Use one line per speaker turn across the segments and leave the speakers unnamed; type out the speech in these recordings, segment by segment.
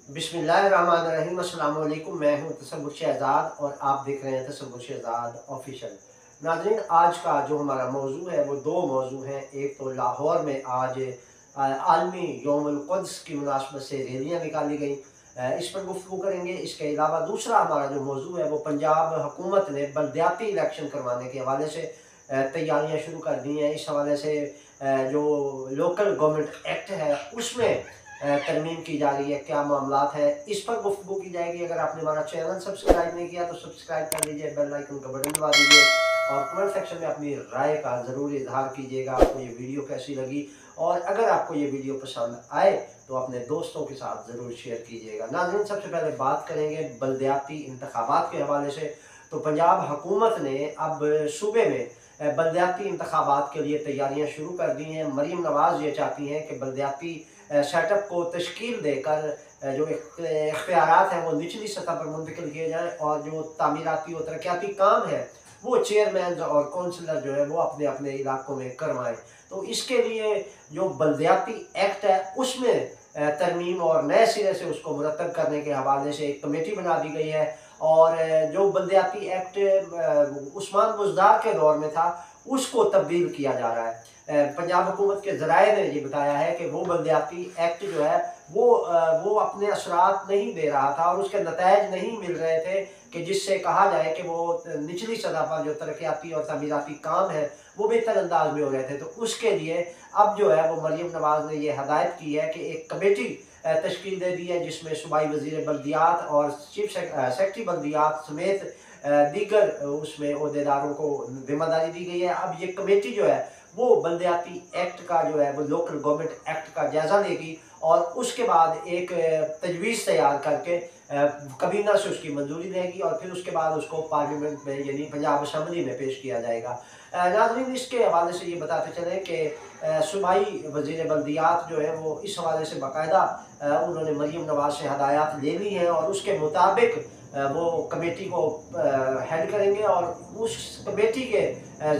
बिस्मिल्लाहिर्रहमानिर्रहीम। अस्सलाम वालेकुम। मैं हूं तसव्वुर शहजाद और आप देख रहे हैं तसव्वुर शहजाद ऑफिशियल। नाज़रीन, आज का जो हमारा मौजू है वो दो मौजू हैं। एक तो लाहौर में आज आलमी यौमुल क़ुद्स की मुनासबत से रैलियाँ निकाली गई, इस पर गुफ्तगू करेंगे। इसके अलावा दूसरा हमारा जो मौजू है वो पंजाब हुकूमत ने बलदियाती इलेक्शन करवाने के हवाले से तैयारियाँ शुरू कर दी हैं। इस हवाले से जो लोकल गवर्नमेंट एक्ट है उसमें तरमीम की जा रही है, क्या मामलात है, इस पर गुफ्तगू की जाएगी। अगर आपने हमारा चैनल सब्सक्राइब नहीं किया तो सब्सक्राइब कर लीजिए, बेल आइकन का बटन दबा दीजिए और कमेंट सेक्शन में अपनी राय का ज़रूर इजहार कीजिएगा। आपको ये वीडियो कैसी लगी और अगर आपको ये वीडियो पसंद आए तो अपने दोस्तों के साथ ज़रूर शेयर कीजिएगा। नाज़रीन, सबसे पहले बात करेंगे बलदियाती इंतखाबात के हवाले से। तो पंजाब हुकूमत ने अब सूबे में बलदियाती इंतखाबात के लिए तैयारियाँ शुरू कर दी हैं। मरीम नवाज़ ये चाहती हैं कि बलदियाती सेटअप को तश्कील देकर जो इख्तियारात हैं वो निचली सतह पर मुंतकिल किए जाएँ और जो तामीराती और तरक्याती काम है वो चेयरमैन और कौंसलर जो है वो अपने अपने इलाकों में करवाएं। तो इसके लिए जो बलदियाती एक्ट है उसमें तरमीम और नए सिरे से उसको मुरतब करने के हवाले से एक कमेटी बना दी गई है। और जो बलदियाती एक्ट उस्मान बुज़दार के दौर में था उसको तब्दील किया जा रहा है। पंजाब हुकूमत के ज़राए ने ये बताया है कि वो बलदियाती एक्ट जो है वो अपने असरात नहीं दे रहा था और उसके नतायज नहीं मिल रहे थे कि जिससे कहा जाए कि वो निचली सतह पर जो तरक्याती और तमीराती काम है वो बेहतर अंदाज में हो रहे थे। तो उसके लिए अब जो है वो मरीम नवाज़ ने ये हदायत की है कि एक कमेटी तश्कील दे दी है जिसमें सूबाई वज़ीर बल्दियात और चीफ सेक्रेटरी बल्दियात समेत दीगर उसमें ओहदेदारों को जिम्मेदारी दी गई है। अब ये कमेटी जो है वो बलदियाती एक्ट का जो है वो लोकल गवर्नमेंट एक्ट का जायज़ा लेगी और उसके बाद एक तजवीज़ तैयार करके कबीना से उसकी मंजूरी देगी और फिर उसके बाद उसको पार्लियामेंट में यानी पंजाब असम्बली में पेश किया जाएगा। नाज़रीन, इसके हवाले से ये बताते चलें कि सूबाई वज़ीर बल्दियात जो है वो इस हवाले से बाकायदा उन्होंने मरीम नवाज़ से हदायत ले ली हैं और उसके मुताबिक वो कमेटी को हेड करेंगे और उस कमेटी के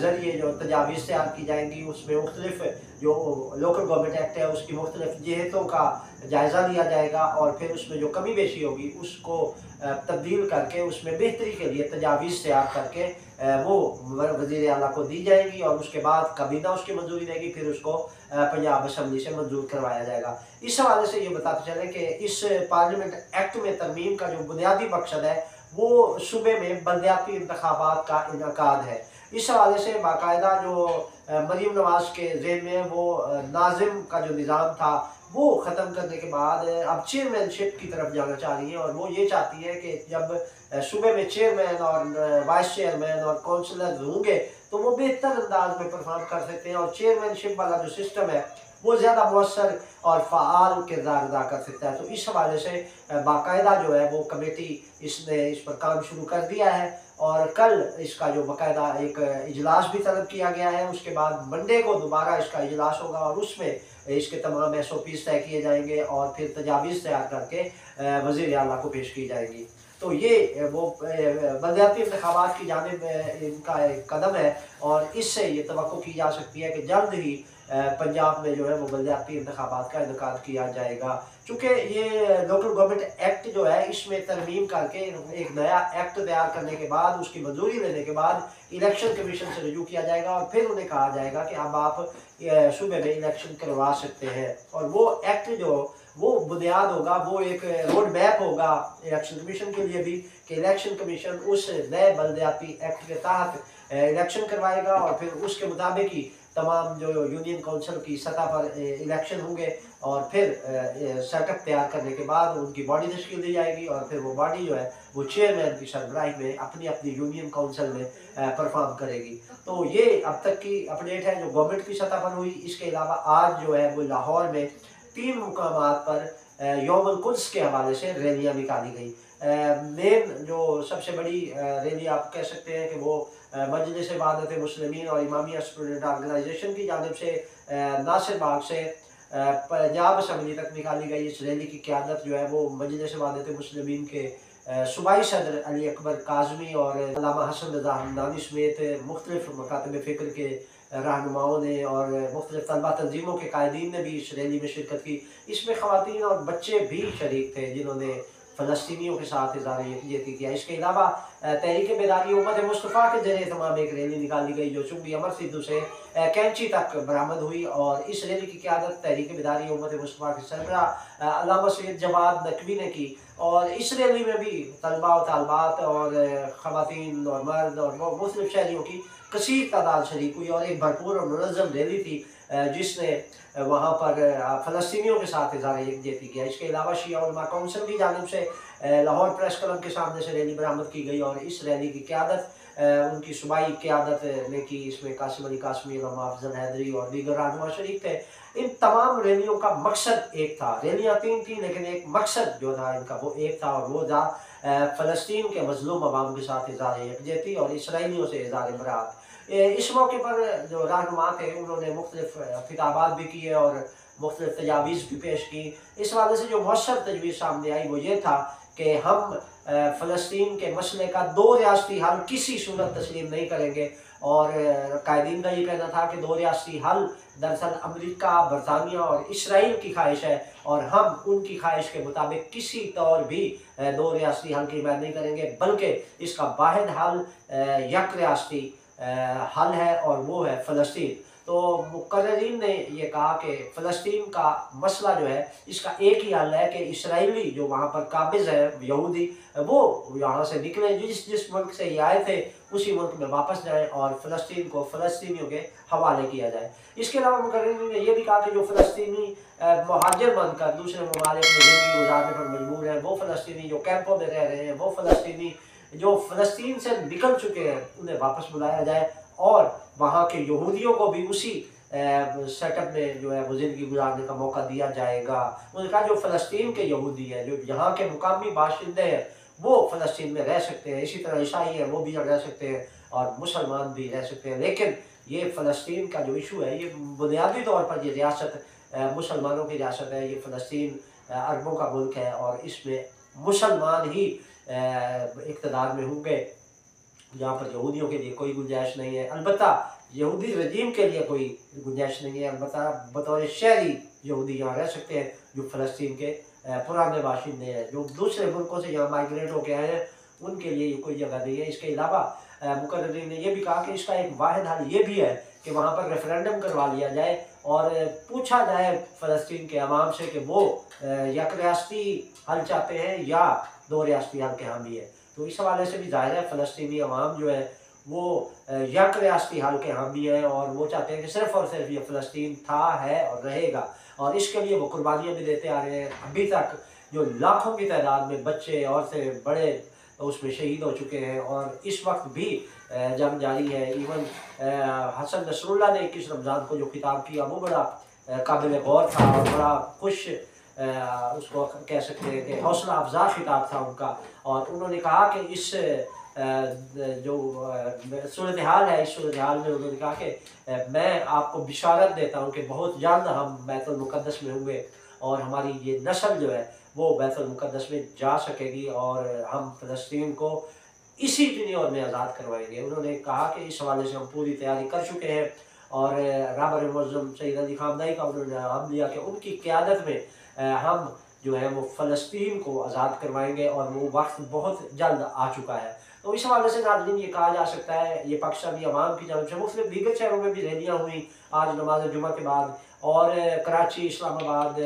ज़रिए जो तजावीज़ तैयार की जाएंगी उसमें मुख्तलिफ जो लोकल गवर्नमेंट एक्ट है उसकी मुख्तलिफ जहतों का जायज़ा लिया जाएगा और फिर उसमें जो कमी बेशी होगी उसको तब्दील करके उसमें बेहतरी के लिए तजावीज़ तैयार करके वो वज़ीर आला को दी जाएगी और उसके बाद काबीना उसकी मंजूरी देगी, फिर उसको पंजाब असम्बली से मंजूर करवाया जाएगा। इस हवाले से ये बताते चलें कि इस पार्लियामेंट एक्ट में तरमीम का जो बुनियादी मकसद है वो सूबे में बलदियाती इंतखाबात का इनकाद है। इस हवाले से बाकायदा जो मरीम नवाज़ के ज़हन में वो नाज़िम का जो निज़ाम था वो ख़त्म करने के बाद अब चेयरमैनशिप की तरफ जाना चाह रही है और वो ये चाहती है कि जब सूबे में चेयरमैन और वाइस चेयरमैन और काउंसलर होंगे तो वो बेहतर अंदाज में परफॉर्म कर सकते हैं और चेयरमैनशिप वाला जो सिस्टम है वो ज़्यादा मौसर और फ़ाल किरदार अदा कर सकता है। तो इस हवाले से बाकायदा जो है वो कमेटी इसने इस पर काम शुरू कर दिया है और कल इसका जो बाकायदा एक इजलास भी तलब किया गया है। उसके बाद मंडे को दोबारा इसका इजलास होगा और उसमें इसके तमाम SOPs तय किए जाएंगे और फिर तजावीज़ तैयार करके वज़ीर आला को पेश की जाएंगी। तो ये वो बलदियाती इंतखाबात की जानिब इनका एक कदम है और इससे ये तवक्को की जा सकती है कि जल्द ही पंजाब में जो है वो बलदियाती इंतखाबात का इनेकाद किया जाएगा। चूँकि ये लोकल गवर्नमेंट एक्ट जो है इसमें तरमीम करके एक नया एक्ट तैयार करने के बाद उसकी मंजूरी लेने के बाद इलेक्शन कमीशन से रजू किया जाएगा और फिर उन्हें कहा जाएगा कि अब आप सूबे में इलेक्शन करवा सकते हैं। और वो एक्ट जो वो बुनियाद होगा, वो एक रोड मैप होगा इलेक्शन कमीशन के लिए भी कि इलेक्शन कमीशन उस नए बलदियाती एक्ट के तहत इलेक्शन करवाएगा और फिर उसके मुताबिक ही तमाम जो यूनियन काउंसिल की सतह पर इलेक्शन होंगे और फिर सेटअप तैयार करने के बाद उनकी बॉडी तश्कील दी जाएगी और फिर वो बॉडी जो है वो चेयरमैन की सरबराही में अपनी अपनी यूनियन काउंसिल में परफॉर्म करेगी। तो ये अब तक की अपडेट है जो गवर्नमेंट की सतह पर हुई। इसके अलावा आज जो है वो लाहौर में 3 मुकामात पर यौमुल क़ुद्स के हवाले से रैलियाँ निकाली गई। मेन जो सबसे बड़ी रैली आप कह सकते हैं कि वो मजलिस वहादत मुस्लिमीन और इमामिया स्टूडेंट ऑर्गेनाइजेशन की जानिब से नासिर बाग से पंजाब असम्बली तक निकाली गई। इस रैली की क़यादत जो है वो मजलिस वहादत मुस्लिमीन के सूबाई सदर अली अकबर काज़मी और अल्लामा हसन रज़ा हमदानी समेत मुख्तलिफ मकातब फ़िक्र के रहनुमाओं ने और मुख्तलिफ तलबा तंजीमों के कायदीन ने भी इस रैली में शिरकत की। इसमें ख़वातीन और बच्चे भी शरीक थे जिन्होंने फ़लस्तीनियों के साथ इज़हार यकजहती किया। इसके अलावा तहरीक बेदारी उम्मत मुस्तफ़ा के ज़रिए तमाम एक रैली निकाली गई जो चुंगी अमर सिद्धू से कैंची तक बरामद हुई और इस रैली की क़यादत तहरीक बेदारी उम्मत मुस्तफ़ा के सरबराह अल्लामा सैयद जवाद नकवी ने की। और इस रैली में भी तलबा और तालबात और ख़वातीन और मर्द और मुख्तलिफ शहरियों की कसीर तादाद शरीक हुई और एक भरपूर और मुनज़्ज़म रैली थी जिसने वहाँ पर फ़लस्तीनियों के साथ इज़हार यकजहती किया। इसके अलावा शिया उलमा काउंसिल की जानिब से लाहौर प्रेस क्लब के सामने से रैली बरामद की गई और इस रैली की क़यादत उनकी सूबाई क़यादत ने की। इसमें कासिम अली कासमी, अल्लामा अफजल हैदरी और दीगर रहनुमा शरीक थे। इन तमाम रैलियों का मकसद एक था। रैलियाँ 3 थी लेकिन एक मकसद जो था इनका वो एक था और वो था फ़लस्तीन के मज़लूम अवाम के साथ इज़हार यकजहती और इसराइलियों से इज़हार बरात। इस मौके पर जो रहनुमा थे उन्होंने मुख्तलिफ खिताबात भी किए और मुख्तलिफ तजावीज़ भी पेश की। इस वाले से जो मौसर तजवीज़ सामने आई वो ये था कि हम फ़लस्तीन के मसले का 2 रियासती हल किसी सूरत तस्लीम नहीं करेंगे और कायदीन का ये कहना था कि 2 रियासती हल दरअसल अमेरिका, बरतानिया और इसराइल की ख्वाहिश है और हम उनकी ख्वाहिश के मुताबिक किसी तौर भी 2 रियासती हल की हिमायत नहीं करेंगे, बल्कि इसका वाहिद हल यक रियासती हल है और वो है फ़लस्तीन। तो मुकर्रिरीन ने यह कहा कि फ़लस्तीन का मसला जो है इसका एक ही हल है कि इसराइली जो वहाँ पर काबिज़ है यहूदी वो यहाँ से निकले, जिस मुल्क से ये आए थे उसी मुल्क में वापस जाएँ और फ़लस्तीन को फ़लस्तीनियों के हवाले किया जाए। इसके अलावा मुकर्रिरीन ने यह भी कहा कि जो फ़लस्तीनी मुहाजिर बनकर दूसरे ममालिक में ज़िंदगी गुजारने पर मजबूर हैं, वो फ़लस्तीनी जो कैंपों में रह रहे हैं, वो फ़लस्तीनी जो फ़लस्तीन से निकल चुके हैं उन्हें वापस बुलाया जाए और वहाँ के यहूदियों को भी उसी सेटअप में जो है वो ज़िंदगी गुजारने का मौका दिया जाएगा। उन्होंने कहा जो फ़लस्तीन के यहूदी हैं, जो यहाँ के मुकामी बाशिंदे हैं, वो फ़लस्तीन में रह सकते हैं। इसी तरह ईसाई हैं वो भी रह सकते हैं और मुसलमान भी रह सकते हैं। लेकिन ये फ़लस्तीन का जो इशू है ये बुनियादी तौर पर ये रियासत मुसलमानों की रियासत है। ये फ़लस्तीन अरबों का मुल्क है और इसमें मुसलमान ही इक़्तिदार में होंगे। यहाँ पर यहूदियों के लिए कोई गुंजाइश नहीं है, अलबत्ता यहूदी रजीम के लिए कोई गुंजाइश नहीं है। अलबत्ता बतौर शहरी यहूदी यहाँ रह सकते हैं जो फ़लस्तीन के पुराने बाशिंदे हैं। जो दूसरे मुल्कों से यहाँ माइग्रेट होकर आए हैं उनके लिए कोई जगह नहीं है। इसके अलावा मुकर्रिरीन ने यह भी कहा कि इसका एक वाहिद हल ये भी है कि वहाँ पर रेफरेंडम करवा लिया जाए और पूछा जाए फ़लस्तीन के अवाम से कि वो यक रियासती हल चाहते हैं या 2 रियासती हल के हामी है। तो इस हवाले से भी ज़ाहिर है फ़लस्तीनी अवाम जो है वो यक रियासती हल के हामी है और वो चाहते हैं कि सिर्फ़ और सिर्फ ये फ़लस्तीन था, है और रहेगा और इसके लिए वो कुर्बानियाँ भी देते आ रहे हैं। अभी तक जो लाखों की तादाद में बच्चे, औरतें, बड़े उसमें शहीद हो चुके हैं और इस वक्त भी जंग जारी है। इवन हसन नसरुल्लाह ने 21 रमज़ान को जो खिताब किया वो बड़ा काबिल गौर था और बड़ा खुश उसको कह सकते हैं कि हौसला अफजा खिताब था उनका। और उन्होंने कहा कि इस जो सूरत हाल है, इस सूरत हाल में उन्होंने कहा कि मैं आपको बिशारत देता हूँ कि बहुत जल्द हम बैतुल मुक़द्दस में होंगे और हमारी ये नस्ल जो है वो बैतुल मुक़द्दस में जा सकेगी और हम फ़लस्तीन को इसी टेन्योर में आज़ाद करवाएंगे। उन्होंने कहा कि इस हवाले से हम पूरी तैयारी कर चुके हैं और रहबर मुअज़्ज़म सैयद अली खामनई का उन्होंने नाम लिया कि उनकी क़यादत में हम जो है वो फ़लस्तीन को आज़ाद करवाएंगे और वो वक्त बहुत जल्द आ चुका है। तो इस हवाले से नाज़रीन ये कहा जा सकता है ये पाकिस्तानी अवाम की जानिब से मुख्तलिफ दीगर शहरों में भी रैलियाँ हुई आज नमाज जुमा के बाद और कराची, इस्लामाबाद,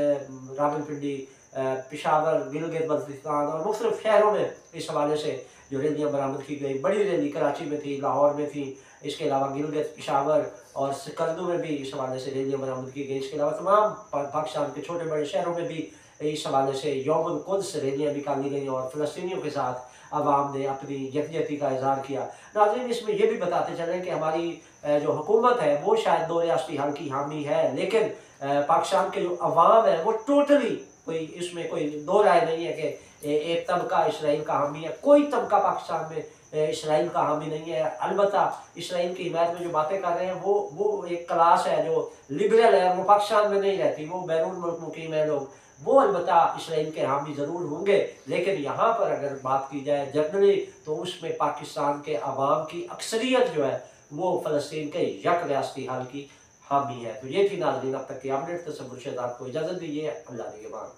रावलपिंडी, पेशावर, गिलगित बल्तिस्तान और मुख्तलिफ शहरों में इस हवाले से जो रैलियाँ बरामद की गई। बड़ी रैली कराची में थी, लाहौर में थी, इसके अलावा गिलगित, पेशावर और सिकंदू में भी इस हवाले से रैलियाँ बरामद की गई। इसके अलावा तमाम पाकिस्तान के छोटे बड़े शहरों में भी इस हवाले से यौमुल कुद्स रैलियाँ निकाली गई और फ़लस्तीनियों के साथ अवाम ने अपनी यकजहती का इज़हार किया। नाज़रीन इसमें यह भी बताते चलें कि हमारी जो हुकूमत है वो शायद 2 रियासती हल की हामी है, लेकिन पाकिस्तान के जो अवाम है वो टोटली कोई इसमें कोई 2 राय नहीं है कि एक तबका इसराइल का हामी है। कोई तबका पाकिस्तान में इसराइल का हामी नहीं है। अलबत्ता इसराइल की हिमायत में जो बातें कर रहे हैं वो एक क्लास है जो लिबरल है, वो पाकिस्तान में नहीं रहती, वो बैरून मुल्क मुकीम है लोग, वो अलबत्ता इसराइल के हामी ज़रूर होंगे। लेकिन यहाँ पर अगर बात की जाए जनरली तो उसमें पाकिस्तान के अवाम की अक्सरियत जो है वो फ़लस्तीन के यक रियासती हल की हामी है। तो ये थी नाज़रीन अब तक की अपडेट। तसव्वुर शहज़ाद को इजाज़त दीजिए। अल्लाह निगहबान।